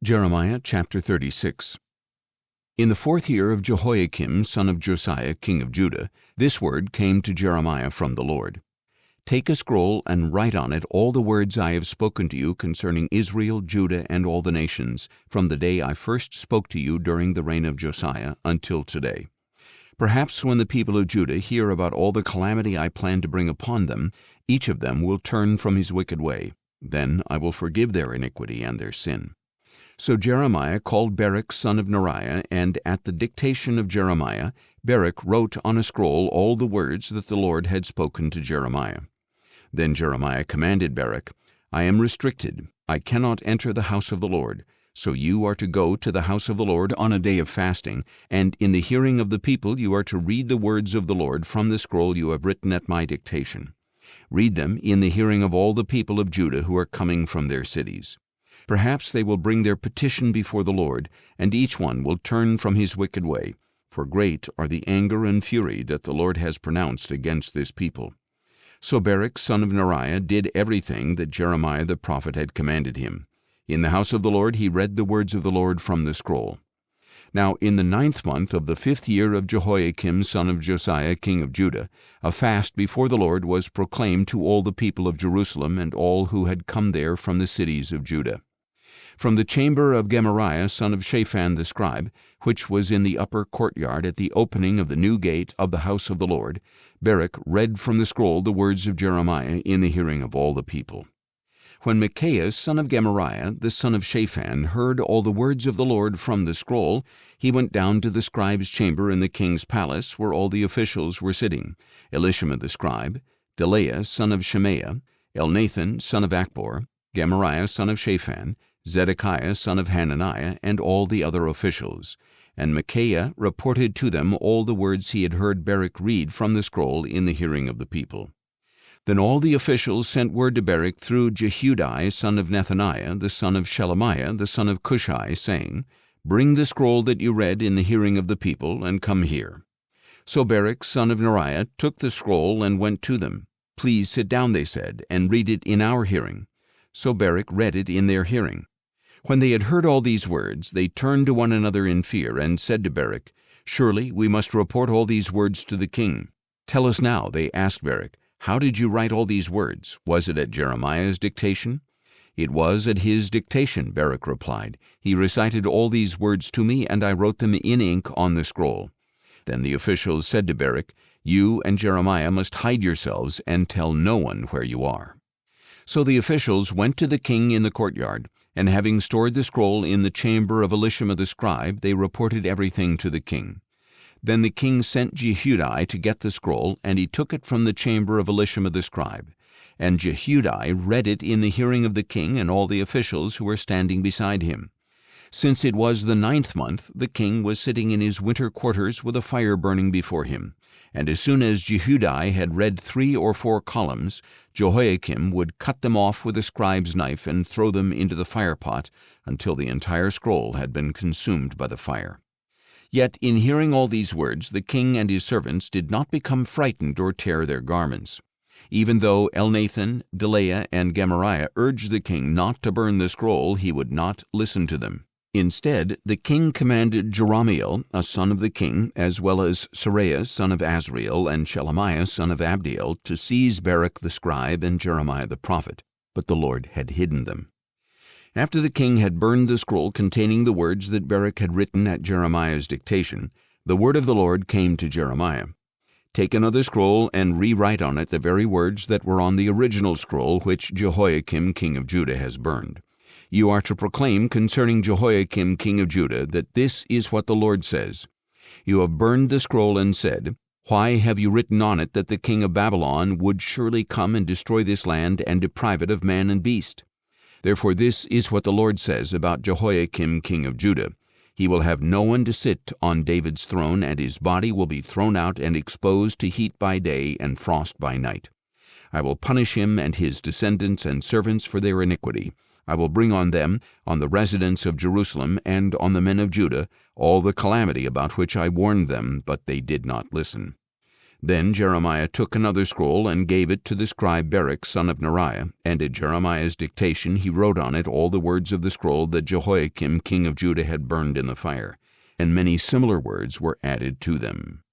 Jeremiah chapter 36. In the 4th year of Jehoiakim son of Josiah king of Judah, this word came to Jeremiah from the Lord. Take a scroll and write on it all the words I have spoken to you concerning Israel, Judah, and all the nations, from the day I first spoke to you during the reign of Josiah until today. Perhaps when the people of Judah hear about all the calamity I plan to bring upon them, each of them will turn from his wicked way. Then I will forgive their iniquity and their sin. So Jeremiah called Baruch son of Neriah, and at the dictation of Jeremiah, Baruch wrote on a scroll all the words that the Lord had spoken to Jeremiah. Then Jeremiah commanded Baruch, I am restricted, I cannot enter the house of the Lord. So you are to go to the house of the Lord on a day of fasting, and in the hearing of the people you are to read the words of the Lord from the scroll you have written at my dictation. Read them in the hearing of all the people of Judah who are coming from their cities. Perhaps they will bring their petition before the Lord, and each one will turn from his wicked way, for great are the anger and fury that the Lord has pronounced against this people. So Baruch son of Neriah did everything that Jeremiah the prophet had commanded him. In the house of the Lord he read the words of the Lord from the scroll. Now in the 9th month of the 5th year of Jehoiakim son of Josiah king of Judah, a fast before the Lord was proclaimed to all the people of Jerusalem and all who had come there from the cities of Judah. From the chamber of Gemariah son of Shaphan the scribe, which was in the upper courtyard at the opening of the new gate of the house of the Lord, Baruch read from the scroll the words of Jeremiah in the hearing of all the people. When Micaiah son of Gemariah the son of Shaphan heard all the words of the Lord from the scroll, he went down to the scribe's chamber in the king's palace, where all the officials were sitting, Elishama the scribe, Delaiah son of Shemaiah, Elnathan son of Achbor, Gemariah son of Shaphan, Zedekiah son of Hananiah, and all the other officials. And Micaiah reported to them all the words he had heard Baruch read from the scroll in the hearing of the people. Then all the officials sent word to Baruch through Jehudi son of Nethaniah, the son of Shelemiah, the son of Cushai, saying, Bring the scroll that you read in the hearing of the people, and come here. So Baruch son of Neriah took the scroll and went to them. Please sit down, they said, and read it in our hearing. So Baruch read it in their hearing. When they had heard all these words, they turned to one another in fear, and said to Baruch, Surely we must report all these words to the king. Tell us now, they asked Baruch, how did you write all these words? Was it at Jeremiah's dictation? It was at his dictation, Baruch replied. He recited all these words to me, and I wrote them in ink on the scroll. Then the officials said to Baruch, You and Jeremiah must hide yourselves and tell no one where you are. So the officials went to the king in the courtyard, and having stored the scroll in the chamber of Elishama the scribe, they reported everything to the king. Then the king sent Jehudi to get the scroll, and he took it from the chamber of Elishama the scribe. And Jehudi read it in the hearing of the king and all the officials who were standing beside him. Since it was the 9th month, the king was sitting in his winter quarters with a fire burning before him. And as soon as Jehudi had read 3 or 4 columns, Jehoiakim would cut them off with a scribe's knife and throw them into the firepot until the entire scroll had been consumed by the fire. Yet in hearing all these words, the king and his servants did not become frightened or tear their garments. Even though Elnathan, Delaiah, and Gemariah urged the king not to burn the scroll, he would not listen to them. Instead, the king commanded Jerahmeel, a son of the king, as well as Seraiah son of Azriel and Shelemiah son of Abdiel, to seize Baruch the scribe and Jeremiah the prophet, but the Lord had hidden them. After the king had burned the scroll containing the words that Baruch had written at Jeremiah's dictation, the word of the Lord came to Jeremiah. Take another scroll and rewrite on it the very words that were on the original scroll which Jehoiakim king of Judah has burned. You are to proclaim concerning Jehoiakim king of Judah that this is what the Lord says. You have burned the scroll and said, Why have you written on it that the king of Babylon would surely come and destroy this land and deprive it of man and beast? Therefore this is what the Lord says about Jehoiakim king of Judah. He will have no one to sit on David's throne, and his body will be thrown out and exposed to heat by day and frost by night. I will punish him and his descendants and servants for their iniquity. I will bring on them, on the residents of Jerusalem, and on the men of Judah, all the calamity about which I warned them, but they did not listen. Then Jeremiah took another scroll and gave it to the scribe Baruch son of Neriah, and at Jeremiah's dictation he wrote on it all the words of the scroll that Jehoiakim king of Judah had burned in the fire, and many similar words were added to them.